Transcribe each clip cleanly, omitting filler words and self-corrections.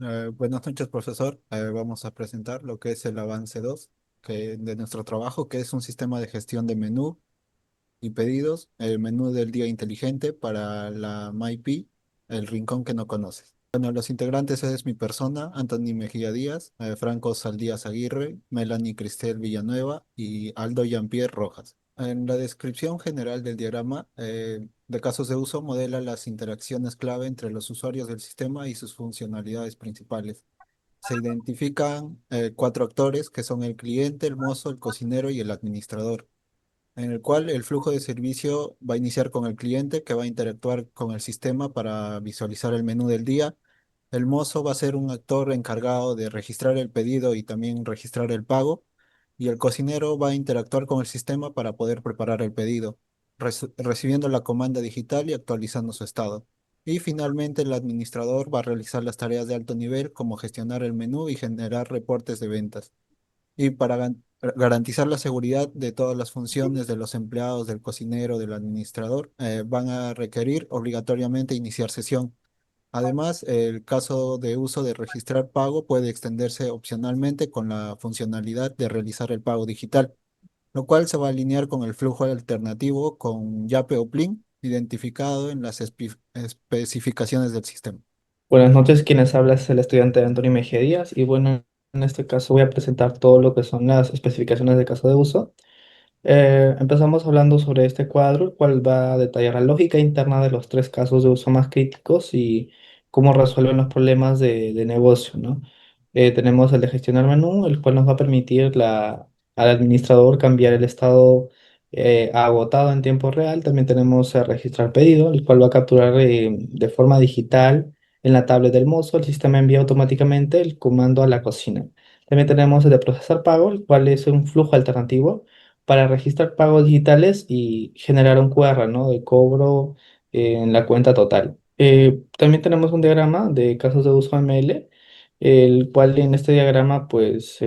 Buenas noches, profesor. Vamos a presentar lo que es el avance 2 de nuestro trabajo, que es un sistema de gestión de menú y pedidos, el menú del día inteligente para la MyPi, el rincón que no conoces. Bueno, los integrantes es mi persona, Anthony Mejía Díaz, Franco Saldías Aguirre, Melanie Cristel Villanueva y Aldo Jean-Pierre Rojas. En la descripción general del diagrama de casos de uso modela las interacciones clave entre los usuarios del sistema y sus funcionalidades principales. Se identifican cuatro actores que son el cliente, el mozo, el cocinero y el administrador, en el cual el flujo de servicio va a iniciar con el cliente que va a interactuar con el sistema para visualizar el menú del día. El mozo va a ser un actor encargado de registrar el pedido y también registrar el pago. Y el cocinero va a interactuar con el sistema para poder preparar el pedido, recibiendo la comanda digital y actualizando su estado. Y finalmente el administrador va a realizar las tareas de alto nivel como gestionar el menú y generar reportes de ventas. Y para garantizar la seguridad de todas las funciones de los empleados, del cocinero, del administrador, van a requerir obligatoriamente iniciar sesión. Además, el caso de uso de registrar pago puede extenderse opcionalmente con la funcionalidad de realizar el pago digital, lo cual se va a alinear con el flujo alternativo con Yape o Plin identificado en las especificaciones del sistema. Buenas noches, quienes habla es el estudiante Antonio Mejía Díaz y bueno, en este caso voy a presentar todo lo que son las especificaciones de caso de uso. Empezamos hablando sobre este cuadro, el cual va a detallar la lógica interna de los tres casos de uso más críticos y cómo resuelven los problemas de negocio, ¿no? Tenemos el de gestionar menú, el cual nos va a permitir al administrador cambiar el estado a agotado en tiempo real. También tenemos el registrar pedido, el cual va a capturar de forma digital en la tablet del mozo. El sistema envía automáticamente el comando a la cocina. También tenemos el de procesar pago, el cual es un flujo alternativo para registrar pagos digitales y generar un QR, ¿no? De cobro en la cuenta total. También tenemos un diagrama de casos de uso ML, el cual en este diagrama, pues,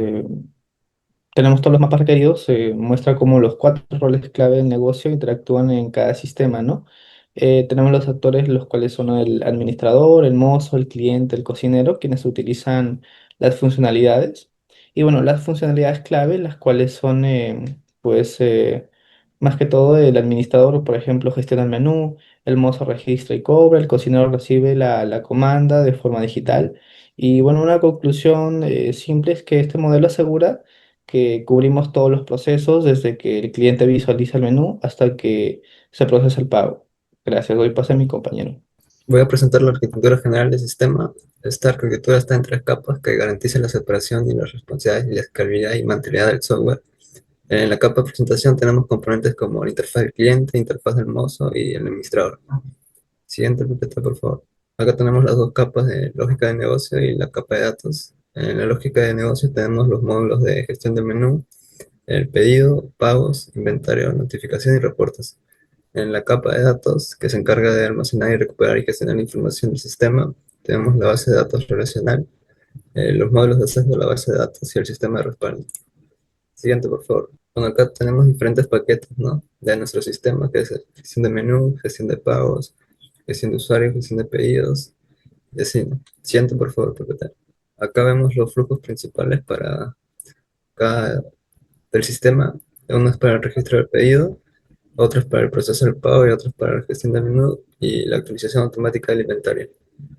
tenemos todos los mapas requeridos, se muestra cómo los cuatro roles clave del negocio interactúan en cada sistema, ¿no? Tenemos los actores, los cuales son el administrador, el mozo, el cliente, el cocinero, quienes utilizan las funcionalidades. Y bueno, las funcionalidades clave, las cuales son, pues, más que todo el administrador, por ejemplo, gestiona el menú, el mozo registra y cobra, el cocinero recibe la comanda de forma digital. Y bueno, una conclusión simple es que este modelo asegura que cubrimos todos los procesos desde que el cliente visualiza el menú hasta que se procesa el pago. Gracias, doy paso a mi compañero. Voy a presentar la arquitectura general del sistema. Esta arquitectura está en tres capas que garantizan la separación y las responsabilidades y la escalabilidad y mantenibilidad del software. En la capa de presentación tenemos componentes como la interfaz del cliente, interfaz del mozo y el administrador. Siguiente, PPT, por favor. Acá tenemos las dos capas de lógica de negocio y la capa de datos. En la lógica de negocio tenemos los módulos de gestión del menú, el pedido, pagos, inventario, notificación y reportes. En la capa de datos, que se encarga de almacenar y recuperar y gestionar la información del sistema, tenemos la base de datos relacional, los módulos de acceso a la base de datos y el sistema de respaldo. Siguiente, por favor. Bueno, acá tenemos diferentes paquetes, ¿no? De nuestro sistema, que es gestión de menú, gestión de pagos, gestión de usuarios, gestión de pedidos, y así, ¿no? Siguiente, por favor, PPT. Acá vemos los flujos principales para cada del sistema. Uno es para el registro del pedido, otros para el proceso del pago y otros para la gestión del menú y la actualización automática del inventario.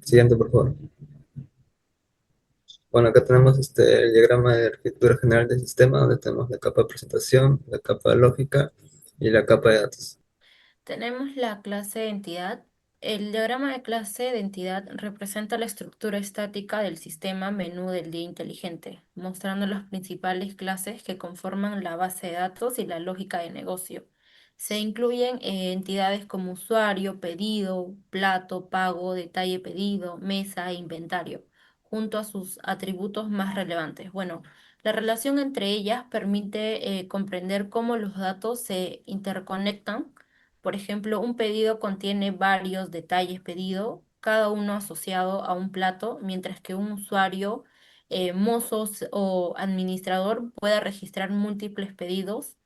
Siguiente, por favor. Bueno, acá tenemos el diagrama de arquitectura general del sistema, donde tenemos la capa de presentación, la capa de lógica y la capa de datos. Tenemos la clase de entidad. El diagrama de clase de entidad representa la estructura estática del sistema menú del día inteligente, mostrando las principales clases que conforman la base de datos y la lógica de negocio. Se incluyen entidades como usuario, pedido, plato, pago, detalle pedido, mesa e inventario, junto a sus atributos más relevantes. Bueno, la relación entre ellas permite comprender cómo los datos se interconectan. Por ejemplo, un pedido contiene varios detalles pedido, cada uno asociado a un plato, mientras que un usuario, mozo o administrador puede registrar múltiples pedidos.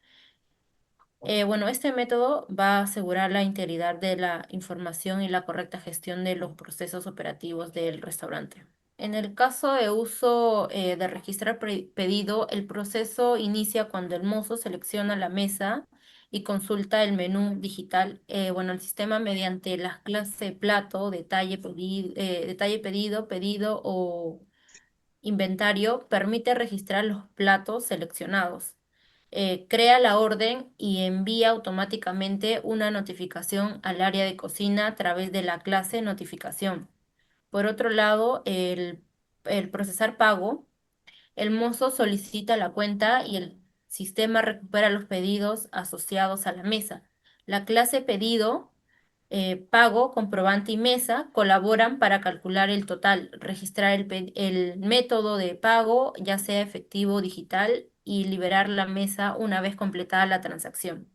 Bueno, este método va a asegurar la integridad de la información y la correcta gestión de los procesos operativos del restaurante. En el caso de uso de registrar pedido, el proceso inicia cuando el mozo selecciona la mesa y consulta el menú digital. Bueno, el sistema mediante las clases plato, detalle pedido, pedido o inventario permite registrar los platos seleccionados. Crea la orden y envía automáticamente una notificación al área de cocina a través de la clase notificación. Por otro lado, el procesar pago, el mozo solicita la cuenta y el sistema recupera los pedidos asociados a la mesa. La clase pedido, pago, comprobante y mesa colaboran para calcular el total, registrar el método de pago, ya sea efectivo o digital, y liberar la mesa una vez completada la transacción.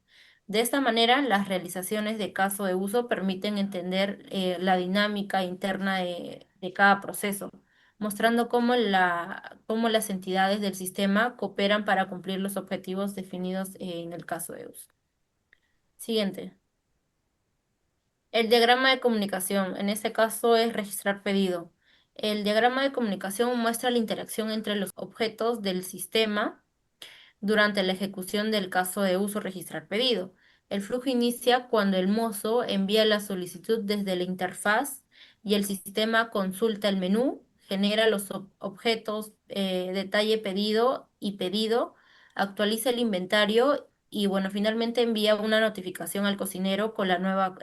De esta manera, las realizaciones de caso de uso permiten entender la dinámica interna de cada proceso, mostrando cómo las entidades del sistema cooperan para cumplir los objetivos definidos en el caso de uso. Siguiente. El diagrama de comunicación, en este caso es registrar pedido. El diagrama de comunicación muestra la interacción entre los objetos del sistema durante la ejecución del caso de uso registrar pedido. El flujo inicia cuando el mozo envía la solicitud desde la interfaz y el sistema consulta el menú, genera los objetos detalle pedido y pedido, actualiza el inventario y bueno, finalmente envía una notificación al cocinero con la nueva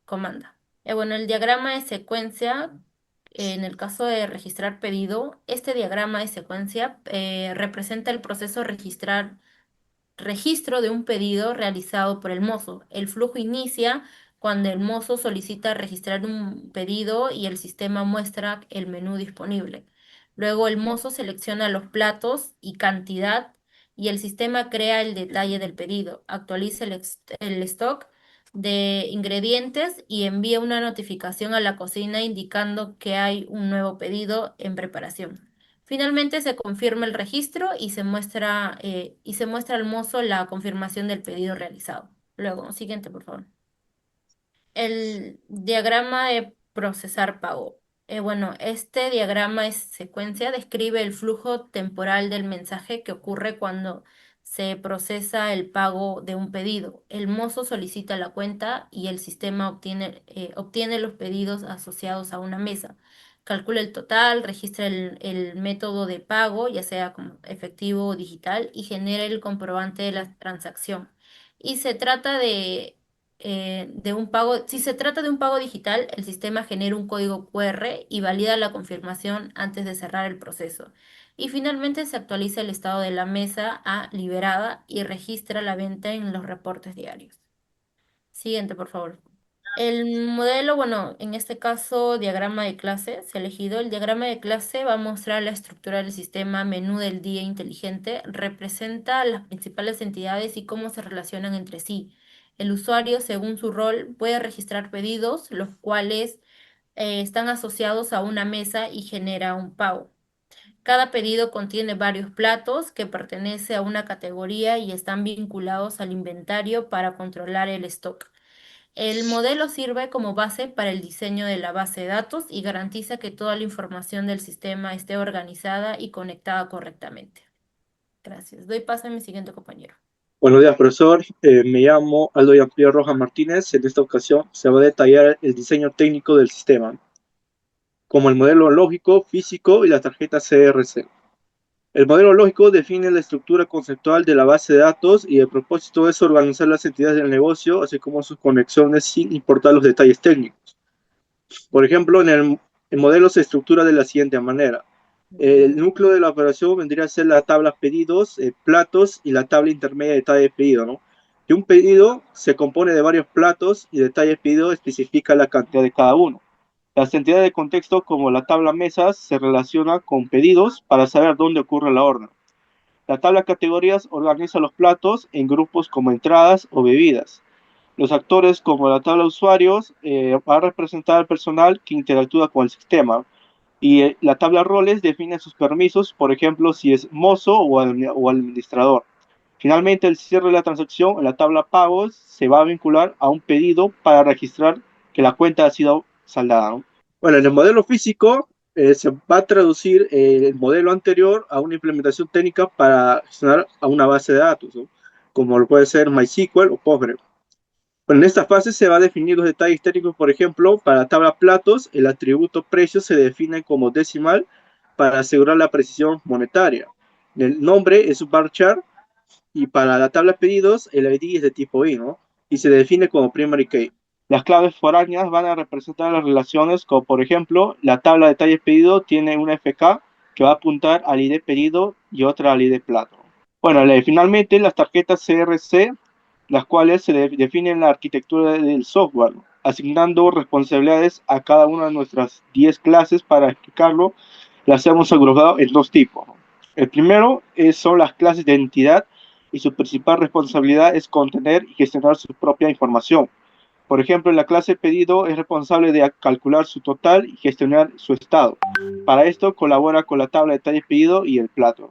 comanda. Bueno, el diagrama de secuencia, en el caso de registrar pedido, este diagrama de secuencia representa el proceso registro de un pedido realizado por el mozo. El flujo inicia cuando el mozo solicita registrar un pedido y el sistema muestra el menú disponible. Luego el mozo selecciona los platos y cantidad y el sistema crea el detalle del pedido, actualiza el stock de ingredientes y envía una notificación a la cocina indicando que hay un nuevo pedido en preparación. Finalmente se confirma el registro y se muestra al mozo la confirmación del pedido realizado. Luego, siguiente, por favor. El diagrama de procesar pago. Bueno, este diagrama de secuencia describe el flujo temporal del mensaje que ocurre cuando se procesa el pago de un pedido. El mozo solicita la cuenta y el sistema obtiene los pedidos asociados a una mesa. Calcula el total, registra el método de pago, ya sea como efectivo o digital, y genera el comprobante de la transacción. Y se trata de un pago, si se trata de un pago digital, el sistema genera un código QR y valida la confirmación antes de cerrar el proceso. Y finalmente se actualiza el estado de la mesa a liberada y registra la venta en los reportes diarios. Siguiente, por favor. El modelo, bueno, en este caso, diagrama de clase, se ha elegido. El diagrama de clase va a mostrar la estructura del sistema menú del día inteligente, representa las principales entidades y cómo se relacionan entre sí. El usuario, según su rol, puede registrar pedidos, los cuales están asociados a una mesa y genera un pago. Cada pedido contiene varios platos que pertenecen a una categoría y están vinculados al inventario para controlar el stock. El modelo sirve como base para el diseño de la base de datos y garantiza que toda la información del sistema esté organizada y conectada correctamente. Gracias. Doy paso a mi siguiente compañero. Buenos días, profesor. Me llamo Aldo Jean-Pierre Rojas Martínez. En esta ocasión se va a detallar el diseño técnico del sistema, como el modelo lógico, físico y la tarjeta CRC. El modelo lógico define la estructura conceptual de la base de datos y el propósito es organizar las entidades del negocio, así como sus conexiones sin importar los detalles técnicos. Por ejemplo, el modelo se estructura de la siguiente manera. El núcleo de la operación vendría a ser la tabla pedidos, platos y la tabla intermedia de detalle pedido, ¿no? Y un pedido se compone de varios platos y detalle pedido especifica la cantidad de cada uno. Las entidades de contexto como la tabla mesas se relaciona con pedidos para saber dónde ocurre la orden. La tabla categorías organiza los platos en grupos como entradas o bebidas. Los actores como la tabla usuarios va a representar al personal que interactúa con el sistema. Y la tabla roles define sus permisos, por ejemplo, si es mozo o administrador. Finalmente, el cierre de la transacción en la tabla pagos se va a vincular a un pedido para registrar que la cuenta ha sido saldada, ¿no? Bueno, en el modelo físico, Se va a traducir el modelo anterior a una implementación técnica para gestionar a una base de datos, ¿no? Como lo puede ser MySQL o Postgre. Bueno, en esta fase se va a definir los detalles técnicos, por ejemplo, para la tabla platos, el atributo precio se define como decimal para asegurar la precisión monetaria. El nombre es un varchar y para la tabla pedidos el ID es de tipo I, ¿no? Y se define como primary key. Las claves foráneas van a representar las relaciones, como por ejemplo, la tabla de detalles pedido tiene una FK que va a apuntar al ID pedido y otra al ID plato. Bueno, finalmente las tarjetas CRC, las cuales se definen la arquitectura del software, ¿no? Asignando responsabilidades a cada una de nuestras 10 clases. Para explicarlo, las hemos agrupado en dos tipos, ¿no? El primero son las clases de entidad y su principal responsabilidad es contener y gestionar su propia información. Por ejemplo, en la clase pedido es responsable de calcular su total y gestionar su estado. Para esto colabora con la tabla de detalles pedido y el plato.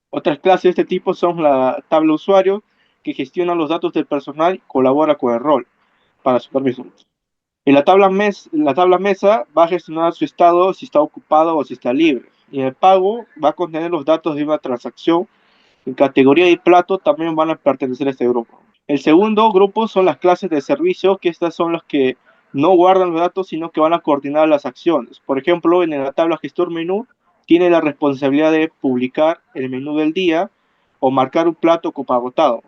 Otras clases de este tipo son la tabla usuario, que gestiona los datos del personal y colabora con el rol para su permiso. Y la tabla mesa va a gestionar su estado, si está ocupado o si está libre. Y el pago va a contener los datos de una transacción. En categoría y plato también van a pertenecer a este grupo. El segundo grupo son las clases de servicio, que estas son las que no guardan los datos, sino que van a coordinar las acciones. Por ejemplo, en la tabla gestor menú, tiene la responsabilidad de publicar el menú del día o marcar un plato como agotado.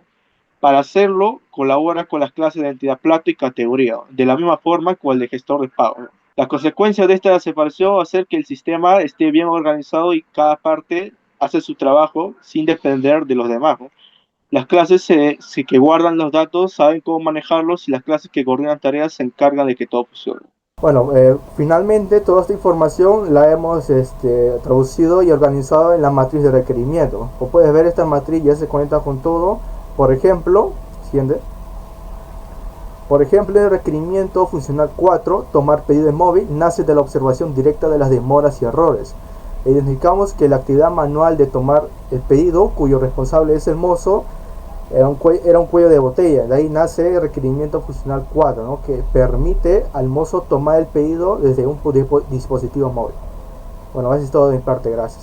Para hacerlo, colabora con las clases de entidad plato y categoría, de la misma forma que el de gestor de pago. La consecuencia de esta separación va a ser que el sistema esté bien organizado y cada parte hace su trabajo sin depender de los demás, ¿no? Las clases que guardan los datos saben cómo manejarlos y las clases que coordinan tareas se encargan de que todo funcione. Bueno, finalmente toda esta información la hemos traducido y organizado en la matriz de requerimiento. Como puedes ver, esta matriz ya se conecta con todo. Por ejemplo, siguiente. Por ejemplo, el requerimiento funcional 4, tomar pedido en móvil, nace de la observación directa de las demoras y errores. Identificamos que la actividad manual de tomar el pedido, cuyo responsable es el mozo, era un cuello de botella. De ahí nace el requerimiento funcional 4, ¿no? Que permite al mozo tomar el pedido desde un dispositivo móvil. Bueno, eso es todo de mi parte, gracias.